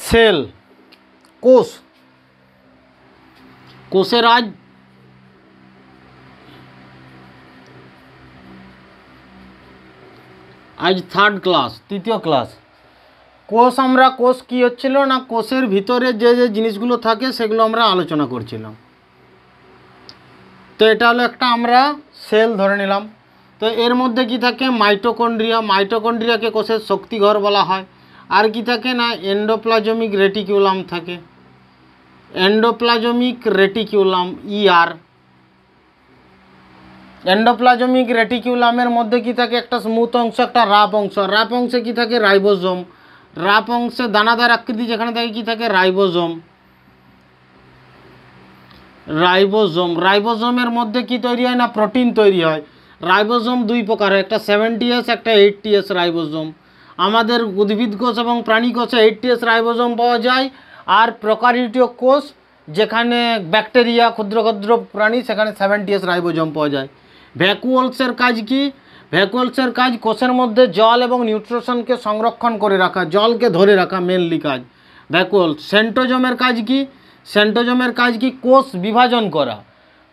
Sell, কোষ, কোষের আজ থার্ড ক্লাস, তৃতীয় ক্লাস। কোষ, আমরা কোষ কী হচ্ছিল না, কোষের ভিতরে যে যে জিনিসগুলো থাকে সেগুলো আমরা আলোচনা করছিলাম। তো এটা হলো একটা আমরা সেল ধরে নিলাম। তো এর মধ্যে কি থাকে, মাইটোকন্ড্রিয়া, মাইটোকন্ড্রিয়াকে কোষের শক্তিঘর বলা হয়। আর কি থাকে না, এন্ডোপ্লাজমিক রেটিকুলাম থাকে, এন্ডোপ্লাজমিক রেটিকুলাম, ইআর। এন্ডোপ্লাজমিক রেটিকুলামের মধ্যে কি থাকে, একটা স্মুথ অংশ, একটা রাফ অংশ। রাফ অংশে কি থাকে, রাইবোজোম। রাফ অংশে দানাদার আকৃতি যেখানে থাকে কি থাকে, রাইবোজোম। রাইবোজোম, রাইবোজোমের মধ্যে কি তৈরি হয় না, প্রোটিন তৈরি হয়। রাইবোজোম দুই প্রকার, একটা 70S, একটা 80S রাইবোজোম। আমাদের উদ্ভিদ কোষ এবং প্রাণী কোষে 80S রাইবোজোম পাওয়া যায়। আর প্রোক্যারিওটিক কোষ যেখানে ব্যাকটেরিয়া, ক্ষুদ্র ক্ষুদ্র প্রাণী, সেখানে 70S রাইবোজোম পাওয়া যায়। ভ্যাকুওলসের কাজ কি, ভ্যাকুওলসের কাজ কোষের মধ্যে জল এবং নিউট্রিশনকে সংরক্ষণ করে রাখা, জলকে ধরে রাখা মেনলি কাজ ভ্যাকুওলস। সেন্ট্রোজোমের কাজ কি, সেন্ট্রোজোমের কাজ কি, কোষ বিভাজন করা,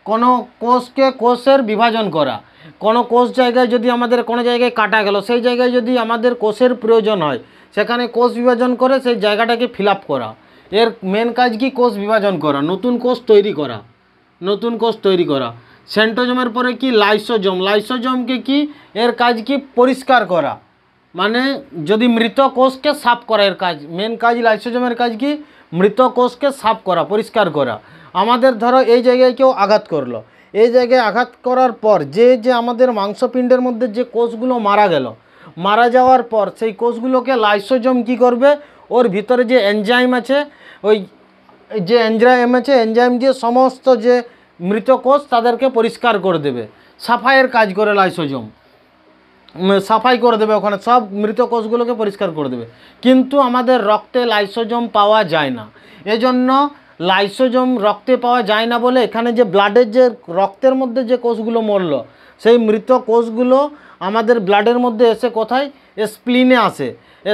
কোনো কোষকে কোষের বিভাজন করা। কোনো কোষ জায়গায় যদি আমাদের কোনো জায়গায় কাটা গেল, সেই জায়গায় যদি আমাদের কোষের প্রয়োজন হয়, সেখানে কোষ বিভাজন করে সেই জায়গাটাকে ফিল আপ করা। এর মেন কাজ কি, কোষ বিভাজন করা, নতুন কোষ তৈরি করা, নতুন কোষ তৈরি করা। সেন্ট্রোজোমের পরে কি, লাইসোজোম। লাইসোজোমকে কি, এর কাজ কি, পরিষ্কার করা, মানে যদি মৃত কোষকে সাফ করা, এর কাজ, মেন কাজ লাইসোজোমের কাজ কি, মৃত কোষকে সাফ করা, পরিষ্কার করা। আমাদের ধরো এই জায়গায় কেউ আঘাত করলো, এই জায়গায় আঘাত করার পর যে যে আমাদের মাংসপিণ্ডের মধ্যে যে কোষগুলো মারা গেল, মারা যাওয়ার পর সেই কোষগুলোকে লাইসোজোম কি করবে, ওর ভিতরে যে এনজাইম আছে, ওই যে এনজাইম আছে, এনজাইম দিয়ে সমস্ত যে মৃত কোষ তাদেরকে পরিষ্কার করে দেবে, সাফাইয়ের কাজ করে লাইসোজোম, সাফাই করে দেবে, ওখানে সব মৃত কোষগুলোকে পরিষ্কার করে দেবে। কিন্তু আমাদের রক্তে লাইসোজোম পাওয়া যায় না, এজন্য লাইসোজোম রক্তে পাওয়া যায় না বলে এখানে যে ব্লাডের যে রক্তের মধ্যে যে কোষগুলো মরল, সেই মৃত কোষগুলো আমাদের ব্লাডের মধ্যে এসে কোথায়, স্প্লিনে আসে।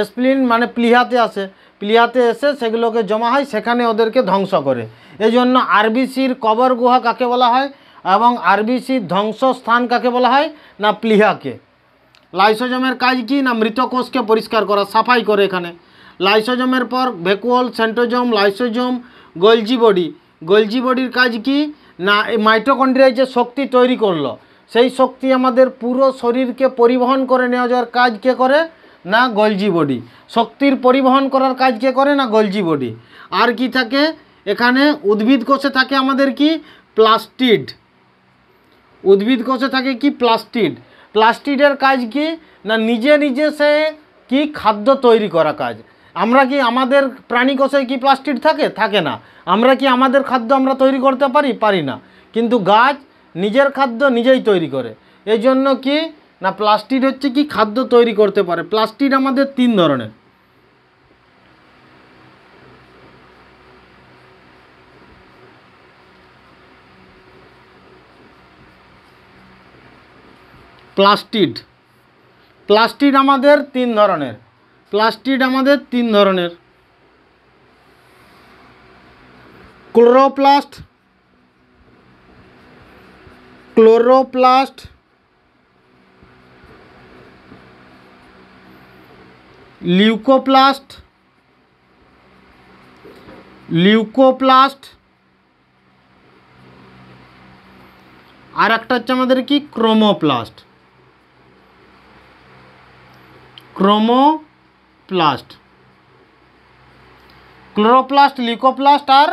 স্প্লিন মানে প্লিহাতে আসে, প্লিহাতে এসে সেগুলোকে জমা হয়, সেখানে ওদেরকে ধ্বংস করে। এই জন্য আরবিসির কবর গুহা কাকে বলা হয়, এবং আরবিসির ধ্বংসস্থান কাকে বলা হয় না, প্লিহাকে। লাইসোজোমের কাজ কি না, মৃত কোষকে পরিষ্কার করা, সাফাই করে এখানে। লাইসোজোমের পর vacuole, centrosome, lysosome, Golgi body. Golgi বডির কাজ কি না, এই মাইটোকন্ড্রিয়ায় যে শক্তি তৈরি করলো, সেই শক্তি আমাদের পুরো শরীরকে পরিবহন করে নেওয়া যাওয়ার কাজ কে করে না, গোলজি বডি। শক্তির পরিবহন করার কাজ কে করে না, গোলজি বডি। আর কি থাকে এখানে, উদ্ভিদ কোষে থাকে আমাদের কি, প্লাস্টিড। উদ্ভিদ কোষে থাকে কি, প্লাস্টিড। প্লাস্টিডের কাজ কি না, নিজে নিজে সে কি খাদ্য তৈরি করা কাজ। আমরা কি আমাদের প্রাণী কোষে কি প্লাস্টিড থাকে, থাকে না। আমরা কি আমাদের খাদ্য আমরা তৈরি করতে পারি, পারি না। কিন্তু গাছ নিজের খাদ্য নিজেই তৈরি করে। এই জন্য কি না, প্লাস্টিড হচ্ছে কি, খাদ্য তৈরি করতে পারে। প্লাস্টিড আমাদের তিন ধরনের। প্লাস্টিড, প্লাস্টিড আমাদের তিন ধরনের। প্লাস্টিড আমাদের তিন ধরনের, ক্লোরোপ্লাস্ট, ক্লোরোপ্লাস্ট, লিউকোপ্লাস্ট, লিউকোপ্লাস্ট, আর একটা হচ্ছে আমাদের কি, ক্রোমোপ্লাস্ট। ক্রোমোপ্লাস্ট, ক্লোরোপ্লাস্ট, লিউকোপ্লাস্ট আর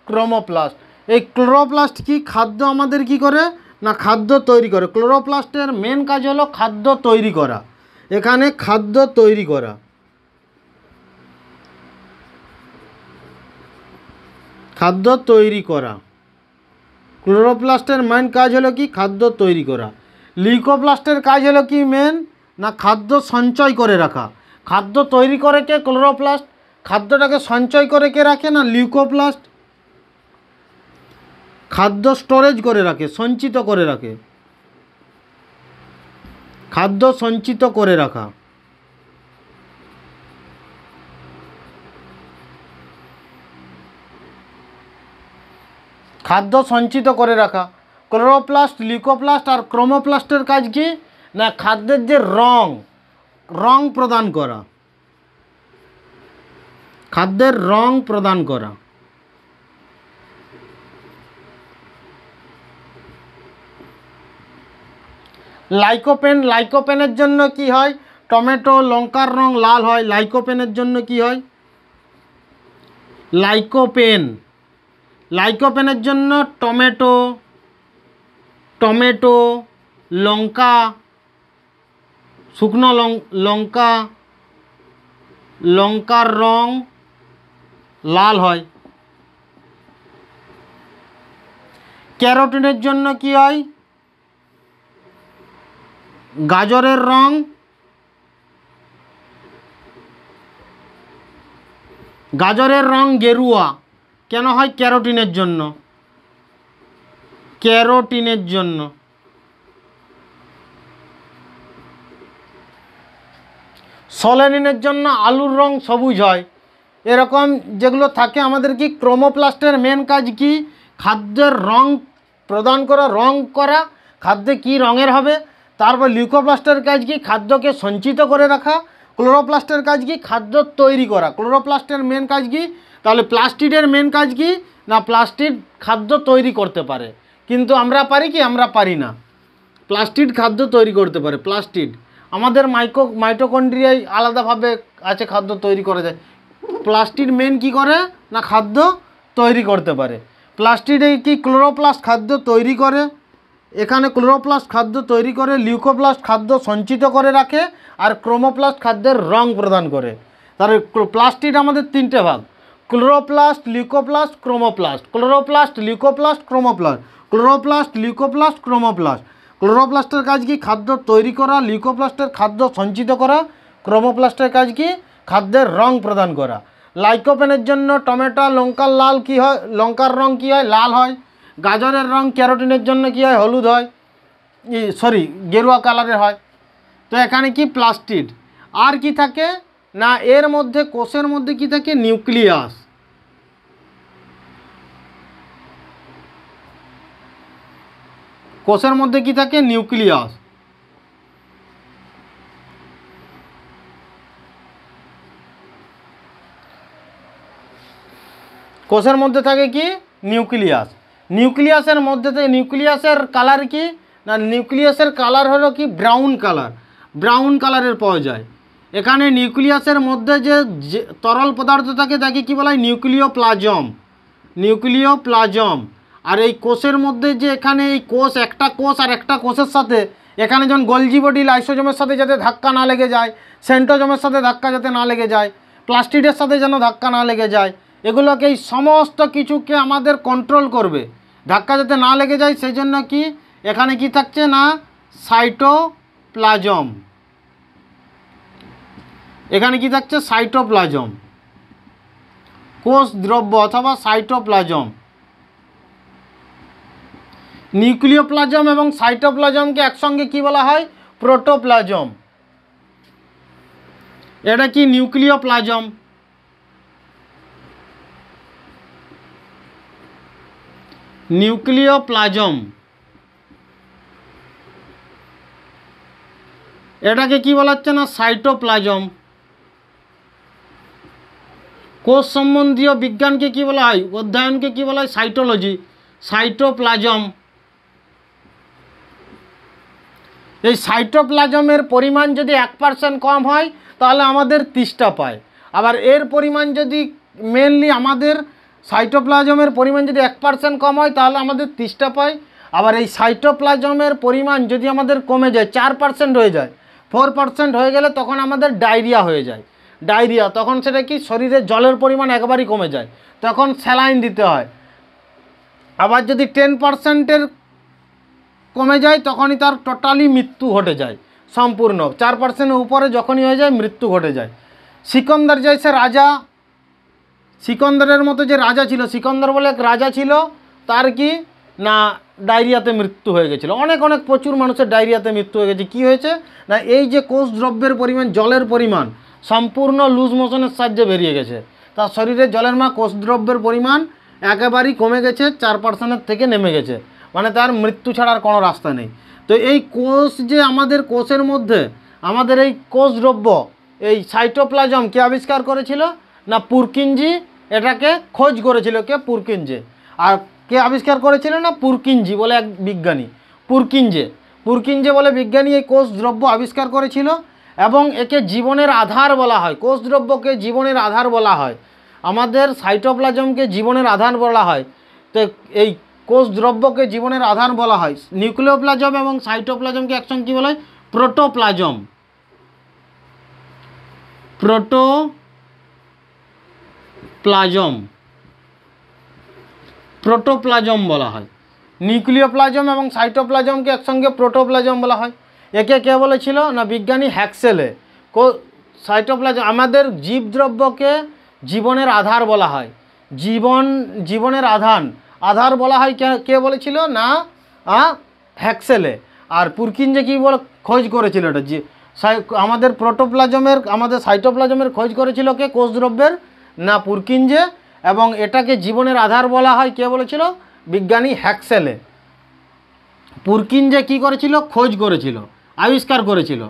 ক্রোমোপ্লাস্ট। এই ক্লোরোপ্লাস্ট কি, খাদ্য আমাদের কি করে না, খাদ্য তৈরি করে। ক্লোরোপ্লাস্টের মেন কাজ হলো খাদ্য তৈরি করা, এখানে খাদ্য তৈরি করা, খাদ্য তৈরি করা। ক্লোরোপ্লাস্টের মেন কাজ হলো কি, খাদ্য তৈরি করা। লিউকোপ্লাস্টের কাজ হলো কি মেন না, খাদ্য সঞ্চয় করে রাখা। খাদ্য তৈরি করে কে, ক্লোরোপ্লাস্ট। খাদ্যটাকে সঞ্চয় করে কে রাখে না, লিউকোপ্লাস্ট। খাদ্য স্টোরেজ করে রাখে, সঞ্চিত করে রাখে, খাদ্য সঞ্চিত করে রাখা। খাদ্য সঞ্চিত করে রাখা। ক্লোরোপ্লাস্ট, লিউকোপ্লাস্ট আর ক্রোমোপ্লাস্টের কাজ কি না খাদ্যের যে রং প্রদান করা, খাদ্যের রং প্রদান করা। লাইকোপেনের জন্য কি হয়? টমেটো লঙ্কার রং লাল হয়। লাইকোপেনের জন্য কি হয়? লাইকোপেনের জন্য টমেটো লঙ্কা, শুকনো লঙ্কার রং লাল হয়। ক্যারোটিনের জন্য কি হয়? গাজরের রং গেরুয়া। কেন হয়? ক্যারোটিনের জন্য। সোলেনিনের জন্য আলুর রং সবুজ হয়। এরকম যেগুলো থাকে আমাদের কি ক্রোমোপ্লাস্টের মেন কাজ কি? খাদ্যের রং প্রদান করা, রং করা, খাদ্যে কি রঙের হবে। তারপর লিউকোপ্লাস্টের কাজ কি? খাদ্যকে সঞ্চিত করে রাখা। ক্লোরোপ্লাস্টের কাজ কি? খাদ্য তৈরি করা। ক্লোরোপ্লাস্টের মেন কাজ কি? তাহলে প্লাস্টিডের মেন কাজ কি না প্লাস্টিড খাদ্য তৈরি করতে পারে, কিন্তু আমরা পারি কি? আমরা পারি না। প্লাস্টিড খাদ্য তৈরি করতে পারে। প্লাস্টিড আমাদের মাইটোকন্ড্রিয়ায় আলাদাভাবে আছে, খাদ্য তৈরি করা যায়। প্লাস্টিড মেন কি করে না খাদ্য তৈরি করতে পারে। প্লাস্টিডে কি ক্লোরোপ্লাস্ট খাদ্য তৈরি করে, এখানে ক্লোরোপ্লাস্ট খাদ্য তৈরি করে, লিউকোপ্লাস্ট খাদ্য সঞ্চিত করে রাখে, আর ক্রোমোপ্লাস্ট খাদ্যের রং প্রদান করে। তাহলে প্লাস্টিড আমাদের তিনটে ভাগ: chloroplast, leucoplast, chromoplast. Chloroplast, leucoplast, chromoplast. Chloroplast, leucoplast, chromoplast. ক্লোরোপ্লাস্টের কাজ কি? খাদ্য তৈরি করা। লিউকোপ্লাস্টের খাদ্য সঞ্চিত করা। ক্রোমোপ্লাস্টের কাজ কি? খাদ্যের রং প্রদান করা। লাইকোপেনের জন্য টমেটো লঙ্কার লাল কি হয়? লঙ্কার রং কি হয়? লাল হয়। গাজরের রং ক্যারোটিনের জন্য কি হয়? হলুদ হয়, গেরুয়া কালারের হয়। তো এখানে কি প্লাস্টিড। আর কি থাকে না এর মধ্যে কোষের মধ্যে কি থাকে? নিউক্লিয়াস। কোষের মধ্যে কি থাকে? নিউক্লিয়াস। কোষের মধ্যে থাকে কি? নিউক্লিয়াস। নিউক্লিয়াসের মধ্যে থেকে নিউক্লিয়াসের কালার কি না নিউক্লিয়াসের কালার হলো কি ব্রাউন কালারের পাওয়া যায়। এখানে নিউক্লিয়াসের মধ্যে যে তরল পদার্থ থাকে তাকে কি বলা হয়? নিউক্লিওপ্লাজম। আর এই কোষের মধ্যে যে এখানে এই কোষ, একটা কোষ আর একটা কোষের সাথে এখানে যখন গলজি বডি লাইসোজোমের সাথে যাতে ধাক্কা না লেগে যায়, সেন্ট্রোজোমের সাথে ধাক্কা যাতে না লেগে যায়, প্লাস্টিডের সাথে যেন ধাক্কা না লেগে যায়, এগুলোকে এই সমস্ত কিছুকে আমাদের কন্ট্রোল করবে, ধাক্কা যাতে না লেগে যায়। সেই জন্য কি এখানে কি থাকছে না সাইটোপ্লাজম। এখানে কি থাকছে? সাইটোপ্লাজম, কোষ দ্রব্য অথবা সাইটোপ্লাজম। নিউক্লিওপ্লাজম এবং সাইটোপ্লাজমকে একসঙ্গে কি বলা হয়? প্রোটোপ্লাজম। এটা কি? নিউক্লিওপ্লাজম। এটাকে কি বলা হচ্ছে না সাইটোপ্লাজম। কোষ সম্বন্ধীয় বিজ্ঞানকে কি বলা হয়? অধ্যয়নকে কি বলা হয়? সাইটোলজি। সাইটোপ্লাজম। এই সাইটোপ্লাজমের পরিমাণ যদি 1% কম হয় তাহলে আমাদের তৃষ্ণা পায়। আবার এর পরিমাণ যদি মেনলি আমাদের সাইটোপ্লাজমের পরিমাণ যদি 1% কম হয় তাহলে আমাদের তৃষ্ণা পায়। আবার এই সাইটোপ্লাজমের পরিমাণ যদি আমাদের কমে যায়, 4% হয়ে যায়, 4% হয়ে গেলে তখন আমাদের ডায়রিয়া হয়ে যায়। তখন সেটা কি? শরীরে জলের পরিমাণ একবারই কমে যায়, তখন স্যালাইন দিতে হয়। আবার যদি 10%-এর কমে যায় তখনই তার টোটালি মৃত্যু ঘটে যায় সম্পূর্ণ। 4%-এর উপরে যখনই হয়ে যায় মৃত্যু ঘটে যায়। সিকন্দর জৈসে রাজা, সিকন্দরের মতো যে রাজা ছিল, সিকন্দর বলে এক রাজা ছিল, তার কি না ডায়রিয়াতে মৃত্যু হয়ে গেছিলো। অনেক প্রচুর মানুষের ডায়রিয়াতে মৃত্যু হয়ে গেছে। কি হয়েছে না এই যে কোষ দ্রব্যের পরিমাণ, জলের পরিমাণ সম্পূর্ণ লুজ মোশনের সাহায্যে বেরিয়ে গেছে। তার শরীরে জলের কোষ দ্রব্যের পরিমাণ একেবারেই কমে গেছে, 4% থেকে নেমে গেছে, মানে তার মৃত্যু ছাড়ার কোনো রাস্তা নেই। তো এই কোষ যে আমাদের কোষের মধ্যে আমাদের এই কোষ দ্রব্য এই সাইটোপ্লাজম কে আবিষ্কার করেছিল না পুরকিনজি, এটাকে খোঁজ করেছিল কে? পুরকিনজে। আর কে আবিষ্কার করেছিল না পুরকিনজি বলে এক বিজ্ঞানী, পুরকিনজে বলে বিজ্ঞানী এই কোষ দ্রব্য আবিষ্কার করেছিল এবং একে জীবনের আধার বলা হয়। কোষ দ্রব্যকে জীবনের আধার বলা হয়, আমাদের সাইটোপ্লাজমকে জীবনের আধার বলা হয়। তো এই কোষ দ্রব্যকে জীবনের আধার বলা হয়। নিউক্লিওপ্লাজম এবং সাইটোপ্লাজমকে একসঙ্গে কী বলা হয়? প্রোটোপ্লাজম, প্রোটোপ্লাজম বলা হয়। নিউক্লিওপ্লাজম এবং সাইটোপ্লাজমকে একসঙ্গে প্রোটোপ্লাজম বলা হয়। একে কে বলেছিল না বিজ্ঞানী হ্যাক্সেলে। সাইটোপ্লাজম আমাদের জীবদ্রব্যকে জীবনের আধার বলা হয়, জীবনের আধার বলা হয়। কে বলেছিল না হ্যাক্সেলে। আর পুরকিনজে কি বলে খোঁজ করেছিল এটা যে আমাদের প্রোটোপ্লাজমের আমাদের সাইটোপ্লাজমের খোঁজ করেছিল কে কোষ দ্রব্যের? না পুরকিনজে। এবং এটাকে জীবনের আধার বলা হয়, কে বলেছিল? বিজ্ঞানী হ্যাক্সেলে। পুরকিনজে কি করেছিল? খোঁজ করেছিল, আবিষ্কার করেছিল।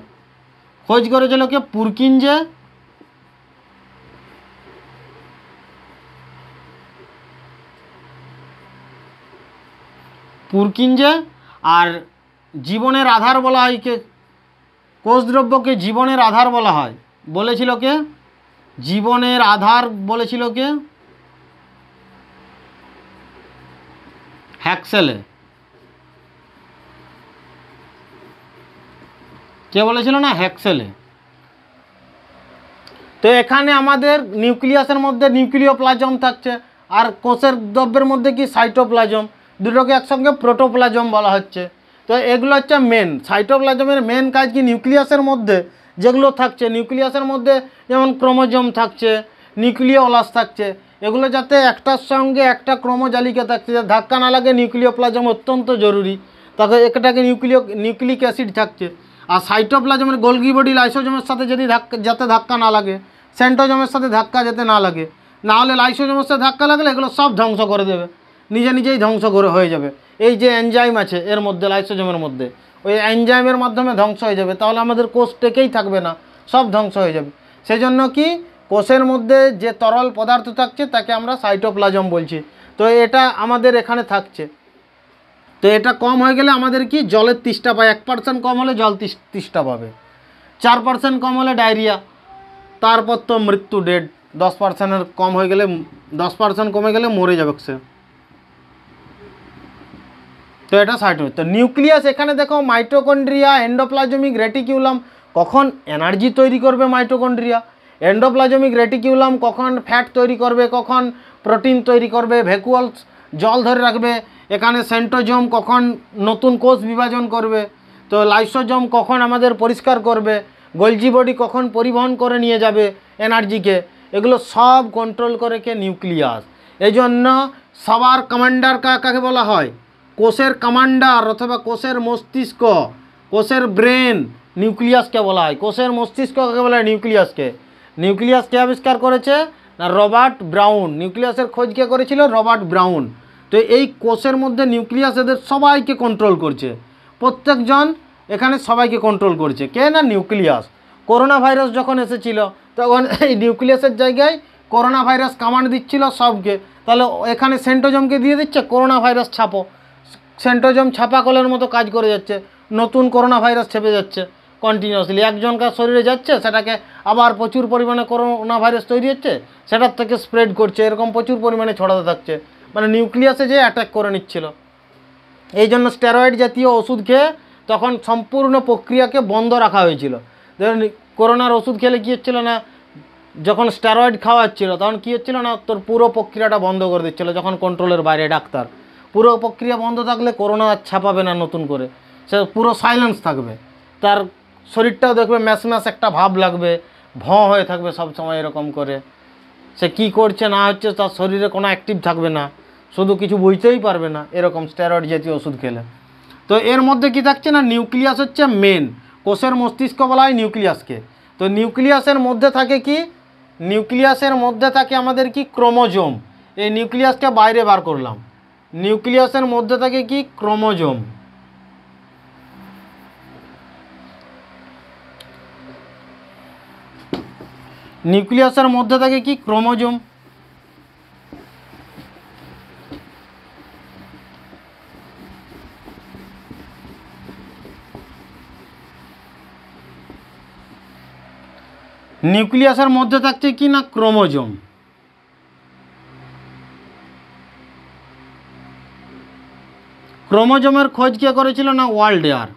খোঁজ করেছিল কে? পুরকিনজে। আর জীবনের আধার বলা হয় কে? কোষ দ্রব্যকে জীবনের আধার বলা হয়, বলেছিল কে? জীবনের আধার বলেছিল কে? হ্যাক্সেলে। কে বলেছিল না? হ্যাক্সেলে। তো এখানে আমাদের নিউক্লিয়াসের মধ্যে নিউক্লিওপ্লাজম থাকছে, আর কোষের দ্রব্যের মধ্যে কি? সাইটোপ্লাজম। দুটোকে একসঙ্গে প্রোটোপ্লাজম বলা হচ্ছে। তো এগুলো হচ্ছে মেন। সাইটোপ্লাজমের মেন কাজ কি? নিউক্লিয়াসের মধ্যে যেগুলো থাকছে, নিউক্লিয়াসের মধ্যে যেমন ক্রোমোজোম থাকছে, নিউক্লিওলাস থাকছে, এগুলো যাতে একটার সঙ্গে একটা ক্রোমোজালিকা থাকছে, যাতে ধাক্কা না লাগে, নিউক্লিওপ্লাজম অত্যন্ত জরুরি। তাকে একটাকে নিউক্লিক অ্যাসিড থাকছে। আর সাইটোপ্লাজমের গোলগি বডি লাইসোজোমের সাথে যদি যাতে ধাক্কা না লাগে, সেন্ট্রোজোমের সাথে ধাক্কা যাতে না লাগে, না হলে লাইসোজোমের সাথে ধাক্কা লাগলে এগুলো সব ধ্বংস করে দেবে, নিজেই ধ্বংস করে হয়ে যাবে। এই যে এনজাইম আছে এর মধ্যে, লাইসোজোমের মধ্যে, ওই এনজাইমের মাধ্যমে ধ্বংস হয়ে যাবে। তাহলে আমাদের কোষ টেকেই থাকবে না, সব ধ্বংস হয়ে যাবে। সেই জন্য কি কোষের মধ্যে যে তরল পদার্থ থাকছে তাকে আমরা সাইটোপ্লাজম বলছি। তো এটা আমাদের এখানে থাকছে। তো এটা কম হয়ে গেলে আমাদের কি জলের তৃষ্ণা পায়। 1% কম হলে জল তৃষ্ণা পাবে, 4% কম হলে ডায়রিয়া, তারপর তো মৃত্যু, ডেড। 10%-এর কম হয়ে গেলে, 10% কমে গেলে মরে যাবে সে। তো এটা সাইটো। তো নিউক্লিয়াস এখানে দেখো মাইটোকন্ড্রিয়া, এন্ডোপ্লাজমিক রেটিকিউলাম কখন এনার্জি তৈরি করবে মাইটোকন্ড্রিয়া, এন্ডোপ্লাজমিক রেটিকিউলাম কখন ফ্যাট তৈরি করবে, কখন প্রোটিন তৈরি করবে, ভ্যাকুয়ালস জল ধরে রাখবে, এখানে সেন্ট্রোজোম কখন নতুন কোষ বিভাজন করবে, তো লাইসোজোম কখন আমাদের পরিষ্কার করবে, গোলজি বডি কখন পরিবহন করে নিয়ে যাবে এনার্জিকে, এগুলো সব কন্ট্রোল করে কে? নিউক্লিয়াস। এই জন্য সবার কমান্ডার কাকে বলা হয়? কোষের কমান্ডার অথবা কোষের মস্তিষ্ক, কোষের ব্রেন নিউক্লিয়াসকে বলা হয়। কোষের মস্তিষ্ক কাকে বলা হয়? নিউক্লিয়াসকে। নিউক্লিয়াসকে আবিষ্কার করেছে না রবার্ট ব্রাউন। নিউক্লিয়াসের খোঁজ কে করেছিল? Robert brown. তো এই কোষের মধ্যে নিউক্লিয়াস এদের সবাইকে কন্ট্রোল করছে, প্রত্যেকজন এখানে সবাইকে কন্ট্রোল করছে কে? না নিউক্লিয়াস। করোনা ভাইরাস যখন এসেছিল তখন এই নিউক্লিয়াসের জায়গায় করোনা ভাইরাস কমান্ড দিচ্ছিল সবকে। তাহলে এখানে সেন্ট্রোজোমকে দিয়ে দিচ্ছে করোনা ভাইরাস ছাপো, সেন্ট্রোজোম ছাপা কলের মতো কাজ করে যাচ্ছে, নতুন করোনা ভাইরাস ছেপে যাচ্ছে কন্টিনিউয়াসলি। একজনকার শরীরে যাচ্ছে, সেটাকে আবার প্রচুর পরিমাণে করোনা ভাইরাস তৈরি হচ্ছে, সেটার থেকে স্প্রেড করছে, এরকম প্রচুর পরিমাণে ছড়াতে থাকছে, মানে নিউক্লিয়াসে যে অ্যাটাক করে নিচ্ছিল। এই জন্য স্টেরয়েড জাতীয় ওষুধ খেয়ে তখন সম্পূর্ণ প্রক্রিয়াকে বন্ধ রাখা হয়েছিল। ধরুন করোনার ওষুধ খেলে কী হচ্ছিল না, যখন স্টেরয়েড খাওয়া হচ্ছিল তখন কী হচ্ছিল না, তোর পুরো প্রক্রিয়াটা বন্ধ করে দিচ্ছিল, যখন কন্ট্রোলের বাইরে ডাক্তার। পুরো প্রক্রিয়া বন্ধ থাকলে করোনা ছাপাবে না নতুন করে, সে পুরো সাইলেন্স থাকবে, তার শরীরটাও দেখবে ম্যাশ একটা ভাব লাগবে, হয়ে থাকবে সব সময় এরকম করে, সে কি করছে না হচ্ছে তার শরীরে কোনো অ্যাক্টিভ থাকবে না, শুধু কিছু বুঝতেই পারবে না এরকম স্টেরয়েড জাতীয় ওষুধ খেলে। তো এর মধ্যে কি থাকছে না, নিউক্লিয়াস হচ্ছে মেন। কোষের মস্তিষ্ক বলা হয় নিউক্লিয়াসকে। তো নিউক্লিয়াসের মধ্যে থাকে কি? নিউক্লিয়াসের মধ্যে থাকে আমাদের কি? ক্রোমোজোম। এই নিউক্লিয়াসকে বাইরে বার করলাম। নিউক্লিয়াসের মধ্যে থাকে কি ক্রোমোজোম। নিউক্লিয়াসের মধ্যে থাকে কি ক্রোমোজোম। নিউক্লিয়াসের মধ্যে থাকছে কি না ক্রোমোজোম। ক্রোমোজোমের খোঁজ কে করেছিল না ওয়াল্ডেয়ার।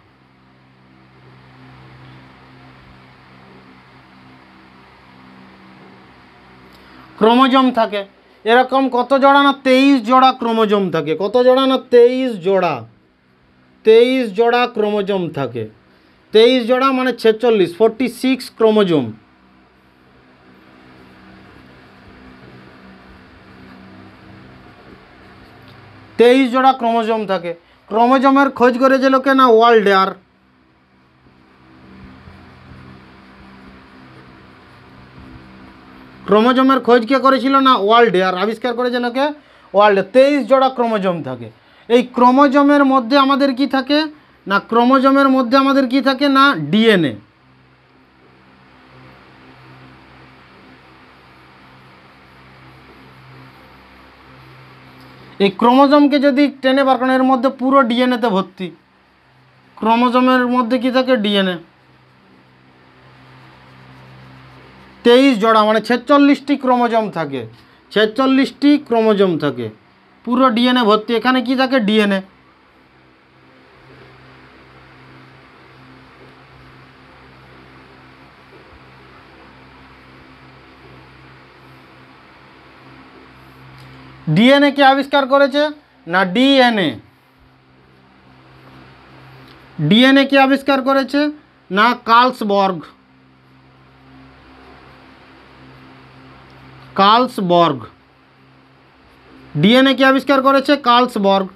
ক্রোমোজোম থাকে এরকম কত জোড়া না 23 জোড়া ক্রোমোজোম থাকে। কত জোড়া না 23 জোড়া। 23 জোড়া ক্রোমোজোম থাকে। 23 জোড়া মানে 46 ক্রোমোজোম। তেইশ জোড়া ক্রোমোজোম থাকে। ক্রোমোজোমের খোঁজ করেছিল কে না ওয়াল্ডেয়ার। ক্রোমোজোমের খোঁজ কে করেছিল না ওয়াল্ডেয়ার, আবিষ্কার করেছিল কে ওয়াল্ডেয়ার। 23 জোড়া ক্রোমোজোম থাকে। এই ক্রোমোজোমের মধ্যে আমাদের কি থাকে না ক্রোমোজোমের মধ্যে আমাদের কি থাকে না ডিএনএ। এই ক্রোমোজোমকে যদি টেনে বার করেন এর মধ্যে পুরো ডিএনএতে ভর্তি। ক্রোমোজোমের মধ্যে কি থাকে ডিএনএ। 23 জোড়া মানে 46টি ক্রোমোজোম থাকে। 46টি ক্রোমোজোম থাকে, পুরো ডিএনএ ভর্তি। এখানে কি থাকে ডিএনএ। ডিএনএ কে আবিষ্কার করেছে না ডিএনএ। ডিএনএ কে আবিষ্কার করেছে না কার্লসবর্গ। কার্লসবর্গ। ডিএনএ কে আবিষ্কার করেছে কার্লসবর্গ।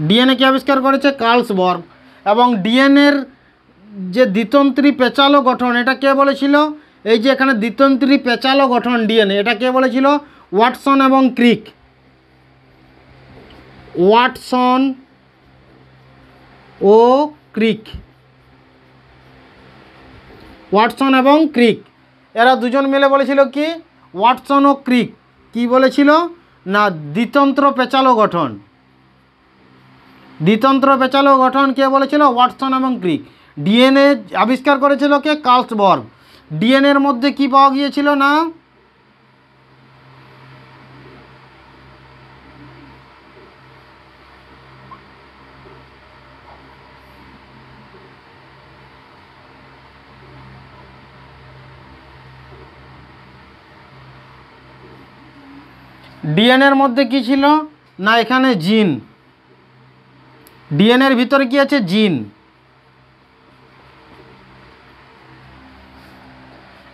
ডিএনএ কে আবিষ্কার করেছে কার্লসবর্গ। এবং ডিএনএর যে দ্বিতন্ত্রী পেঁচালো গঠন এটা কে বলেছিল। এই যে এখানে দ্বিতন্ত্রী পেঁচালো গঠন ডিএনএ এটা কে বলেছিল ওয়াটসন এবং ক্রিক। ওয়াটসন ও ক্রিক। ওয়াটসন এবং ক্রিক এরা দুজন মিলে বলেছিল কি ওয়াটসন ও ক্রিক কি বলেছিল না দ্বিতন্ত্র পেঁচালো গঠন। দ্বিতন্ত্র পেঁচালো গঠন কে বলেছিল ওয়াটসন এবং ক্রিক। ডিএনএ আবিষ্কার করেছিল কে কার্লসবর্গ। ডিএনএর মধ্যে কি পাওয়া গিয়েছিল না ডিএনএর মধ্যে কি ছিল না এখানে জিন। ডিএনএর ভিতরে কি আছে জিন।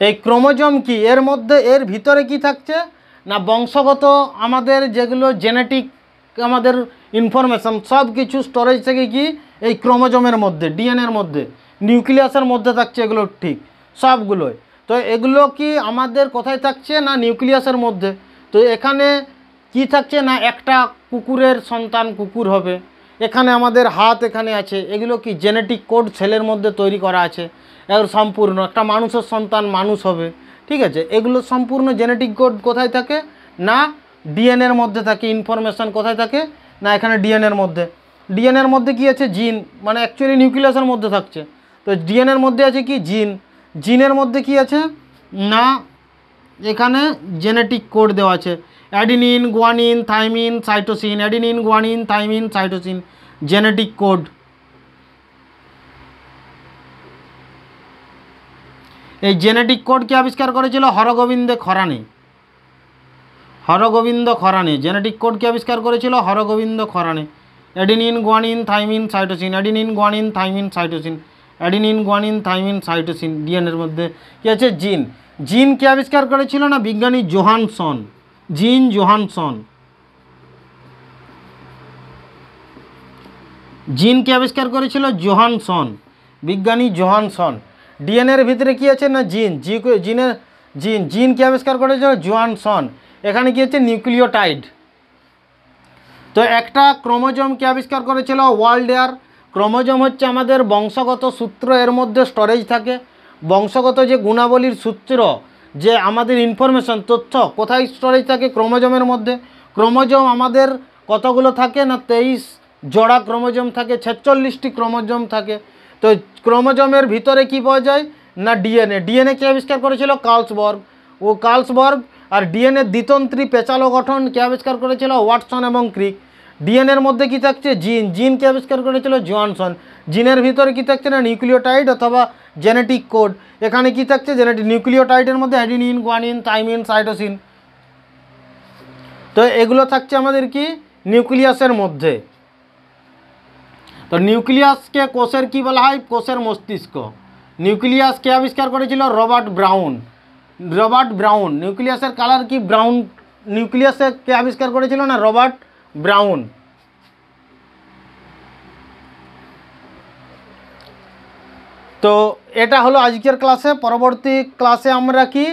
এই ক্রোমোজোম কি এর মধ্যে এর ভিতরে কি থাকছে না বংশগত আমাদের যেগুলো জেনেটিক আমাদের ইনফরমেশন সব কিছু স্টোরেজ থেকে কি এই ক্রোমোজোমের মধ্যে ডিএনএর মধ্যে নিউক্লিয়াসের মধ্যে থাকছে এগুলো ঠিক সবগুলোই। তো এগুলো কি আমাদের কোথায় থাকছে না নিউক্লিয়াসের মধ্যে। তো এখানে কি থাকছে না একটা কুকুরের সন্তান কুকুর হবে। এখানে আমাদের হাত এখানে আছে এগুলো কি জেনেটিক কোড সেলের মধ্যে তৈরি করা আছে। এগুলো সম্পূর্ণ একটা মানুষের সন্তান মানুষ হবে ঠিক আছে। এগুলো সম্পূর্ণ জেনেটিক কোড কোথায় থাকে না ডিএনএর মধ্যে থাকে। ইনফরমেশান কোথায় থাকে না এখানে ডিএনএর মধ্যে। ডিএনএর মধ্যে কি আছে জিন মানে অ্যাকচুয়ালি নিউক্লিয়াসের মধ্যে থাকছে। তো ডিএনএর মধ্যে আছে কি জিন। জিনের মধ্যে কি আছে না এখানে জেনেটিক কোড দেওয়া আছে adenine guanine thymine cytosine. Adenine guanine thymine cytosine genetic code. এই জেনেটিক কোডকে আবিষ্কার করেছিল হরগোবিন্দ খরানি। হরগোবিন্দ খরানি জেনেটিক কোডকে আবিষ্কার করেছিল Hargobind Khorana. Adenine guanine thymine cytosine. Adenine guanine thymine cytosine. Adenine guanine thymine cytosine ডিএনএর মধ্যে কী আছে জিন। জিন কে আবিষ্কার করেছিল না বিজ্ঞানী জোহানসন। জিন জোহানসন। জিন কে আবিষ্কার করেছিল জোহানসন বিজ্ঞানী জোহানসন। ডিএনএর ভিতরে কি আছে না জিন। জিনের জিন, জিন কে আবিষ্কার করেছিল? জোহানসন। এখানে কি হচ্ছে? নিউক্লিওটাইড। তো একটা ক্রোমোজোম কে আবিষ্কার করেছিল? ওয়াল্ডেয়ার। ক্রোমোজোম হচ্ছে আমাদের বংশগত সূত্র, এর মধ্যে স্টোরেজ থাকে বংশগত যে গুণাবলীর সূত্র, যে আমাদের ইনফরমেশন তথ্য কোথায় স্টোরেজ থাকে? ক্রোমোজোমের মধ্যে। ক্রোমোজোম আমাদের কতগুলো থাকে না? 23 জোড়া ক্রোমোজোম থাকে, 46টি ক্রোমোজোম থাকে। তো ক্রোমোজোমের ভিতরে কি পাওয়া যায় না? ডিএনএ। ডিএনএ কে আবিষ্কার করেছিল? কার্লসবার্গ। ও কার্লসবার্গ। আর ডিএনএ দ্বিতন্ত্রী পেঁচালো গঠন কে আবিষ্কার করেছিল? ওয়াটসন এবং ক্রিক। ডিএনএর মধ্যে কি থাকছে? জিন। জিন কে আবিষ্কার করেছিল? জোহানসন। জিনের ভিতরে কি থাকছে না? নিউক্লিওটাইড অথবা জেনেটিক কোড। এখানে কি থাকছে? জেনেটিক। নিউক্লিওটাইডের মধ্যে অ্যাডিনিন, গুয়ানিন, থাইমিন, সাইটোসিন। তো এগুলো থাকছে আমাদের কি? নিউক্লিয়াসের মধ্যে। তো নিউক্লিয়াসকে কোষের কি বলা হয়? কোষের মস্তিষ্ক। নিউক্লিয়াস কে আবিষ্কার করেছিল? Robert brown. Robert brown. নিউক্লিয়াসের কালার কি? ব্রাউন। নিউক্লিয়াসে কে আবিষ্কার করেছিল না? Robert brown. তো এটা হলো আজকের ক্লাসে। পরবর্তী ক্লাসে আমরা কি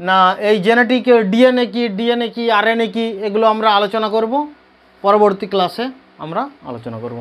না এই জেনেটিক ডিএনএ কি, আরএনএ কি, এগুলো আমরা আলোচনা করব। পরবর্তী ক্লাসে আমরা আলোচনা করব।